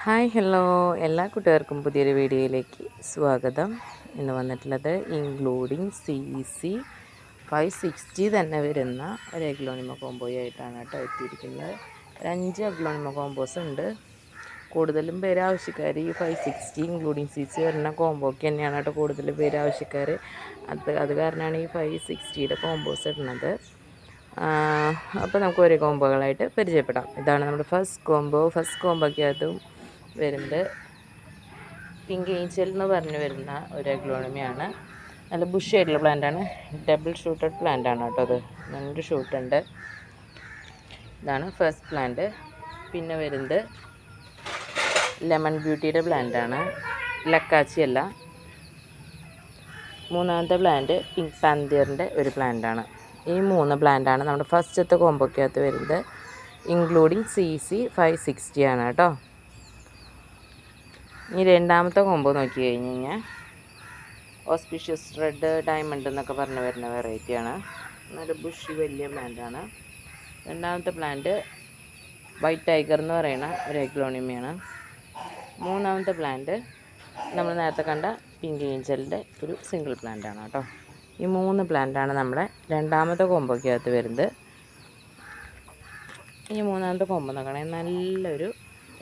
Hi hello എല്ലാ കൂട്ടുകാർക്കും പുതിയൊരു വീഡിയോയിലേക്ക് സ്വാഗതം. ഇന്ന് വന്നിട്ടുള്ളത് ഇൻക്ലൂഡിങ് CC 560 തന്നെ വരുന്ന ഒരു അഗ്ലോണിമ കോംബോയി ആയിട്ടാണ് കേട്ടോ എത്തിയിരിക്കുന്നത്. ഒരു 5 അഗ്ലോണിമ കോംബോസ് ഉണ്ട്. കൂടുതലും പേര് ആവശ്യക്കാർ ഈ 560 ഇൻക്ലൂഡിങ് CC വരുന്ന കോംബോക്ക് തന്നെയാണ് കേട്ടോ കൂടുതൽ പേര് ആവശ്യക്കാർ. അത് കാരണമാണ് ഈ 560യുടെ കോംബോസ് ഇടുന്നത്. അപ്പോൾ നമുക്ക് ഓരോ കോംബോകളായിട്ട് പരിചയപ്പെടാം. ഇതാണ് നമ്മുടെ ഫസ്റ്റ് കോംബോക്കകത്തും വരുന്നത് പിങ്ക് ഏഞ്ചൽ എന്ന് പറഞ്ഞു വരുന്ന ഒരു അഗ്ലോണിമയാണ്. നല്ല ബുഷ് ആയിട്ടുള്ള പ്ലാന്റാണ്. ഡബിൾ ഷൂട്ടഡ് പ്ലാന്റാണ് കേട്ടോ. അത് 2 ഷൂട്ടുണ്ട്. ഇതാണ് ഫസ്റ്റ് പ്ലാന്റ്. പിന്നെ വരുന്നത് ലെമൺ ബ്യൂട്ടിയുടെ പ്ലാന്റാണ്, ലക്കാച്ചി അല്ല. മൂന്നാമത്തെ പ്ലാന്റ് പിങ്ക് പാന്തിയറിൻ്റെ ഒരു പ്ലാന്റാണ്. ഈ 3 പ്ലാന്റാണ് നമ്മുടെ ഫസ്റ്റത്തെ കോംബോക്കകത്ത് വരുന്നത്. ഇൻക്ലൂഡിങ് CC 560 ആണ് കേട്ടോ. ഇനി രണ്ടാമത്തെ കോംബോ നോക്കി കഴിഞ്ഞ് കഴിഞ്ഞാൽ ഓസ്പിഷ്യസ് റെഡ് ഡയമണ്ട് എന്നൊക്കെ പറഞ്ഞു വരുന്ന വെറൈറ്റിയാണ്. നല്ല ബുഷി വലിയ പ്ലാന്റാണ്. രണ്ടാമത്തെ പ്ലാന്റ് വൈറ്റ് ടൈഗർ എന്ന് പറയുന്ന ഒരു അഗ്ലോണിമയാണ്. മൂന്നാമത്തെ പ്ലാന്റ് നമ്മൾ നേരത്തെ കണ്ട പിങ്ക് ഏഞ്ചലിൻ്റെ ഒരു സിംഗിൾ പ്ലാന്റാണ് കേട്ടോ. ഈ 3 പ്ലാന്റാണ് നമ്മുടെ രണ്ടാമത്തെ കോംബോക്കകത്ത് വരുന്നത്. ഇനി മൂന്നാമത്തെ കോംബോ നോക്കണമെങ്കിൽ നല്ലൊരു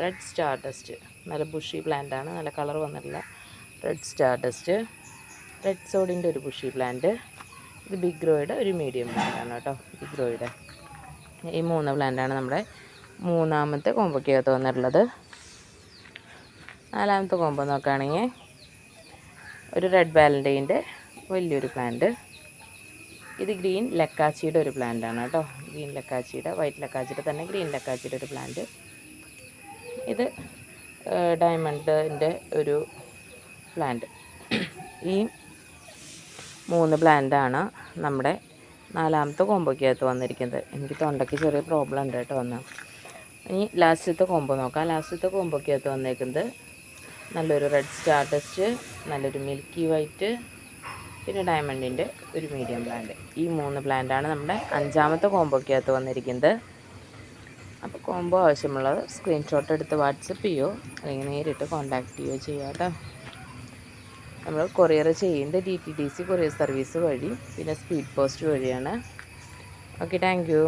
റെഡ് സ്റ്റാർ ഡസ്റ്റ്, നല്ല ബുഷി പ്ലാന്റാണ്. നല്ല കളർ വന്നിട്ടുള്ള റെഡ് സ്റ്റാർ ഡസ്റ്റ്, റെഡ് സോഡിൻ്റെ ഒരു ബുഷി പ്ലാന്റ്. ഇത് ബിഗ് ഗ്രോയുടെ ഒരു മീഡിയം പ്ലാന്റാണ് കേട്ടോ. ബിഗ് ഗ്രോയുടെ ഈ 3 പ്ലാന്റാണ് നമ്മുടെ മൂന്നാമത്തെ കോംബോക്കകത്ത് വന്നിട്ടുള്ളത്. നാലാമത്തെ കോംബോ നോക്കുകയാണെങ്കിൽ ഒരു റെഡ് വാലൻറ്റൈൻ്റെ വലിയൊരു പ്ലാന്റ്. ഇത് ഗ്രീൻ ലക്കാച്ചിയുടെ ഒരു പ്ലാന്റാണ് കേട്ടോ. ഗ്രീൻ ലക്കാച്ചിയുടെ, വൈറ്റ് ലക്കാച്ചിയുടെ തന്നെ ഗ്രീൻ ലക്കാച്ചിയുടെ ഒരു പ്ലാന്റ്. ഇത് ഡയമണ്ടിൻ്റെ ഒരു പ്ലാന്റ്. ഈ 3 പ്ലാന്റാണ് നമ്മുടെ നാലാമത്തെ കോംബോക്കകത്ത് വന്നിരിക്കുന്നത്. എനിക്ക് തൊണ്ടയ്ക്ക് ചെറിയ പ്രോബ്ലം ഉണ്ട് കേട്ടോ വന്ന്. ഇനി ലാസ്റ്റത്തെ കോംബോ നോക്കാം. ലാസ്റ്റത്തെ കോംബോക്കകത്ത് വന്നേക്കുന്നത് നല്ലൊരു റെഡ് സ്റ്റാർ ഡസ്റ്റ്, നല്ലൊരു മിൽക്കി വൈറ്റ്, പിന്നെ ഡയമണ്ടിൻ്റെ ഒരു മീഡിയം പ്ലാന്റ്. ഈ 3 പ്ലാന്റാണ് നമ്മുടെ 5ാമത്തെ കോംബോക്കകത്ത് വന്നിരിക്കുന്നത്. അപ്പോൾ കോംബോ ആവശ്യമുള്ളത് സ്ക്രീൻഷോട്ട് എടുത്ത് വാട്സപ്പ് ചെയ്യുകയോ അല്ലെങ്കിൽ നേരിട്ട് കോൺടാക്റ്റ് ചെയ്യുകയോ ചെയ്യാം കേട്ടോ. നമ്മൾ കൊറിയർ ചെയ്യുന്നത് DTDC കൊറിയർ സർവീസ് വഴി, പിന്നെ സ്പീഡ് പോസ്റ്റ് വഴിയാണ്. Okay, thank you.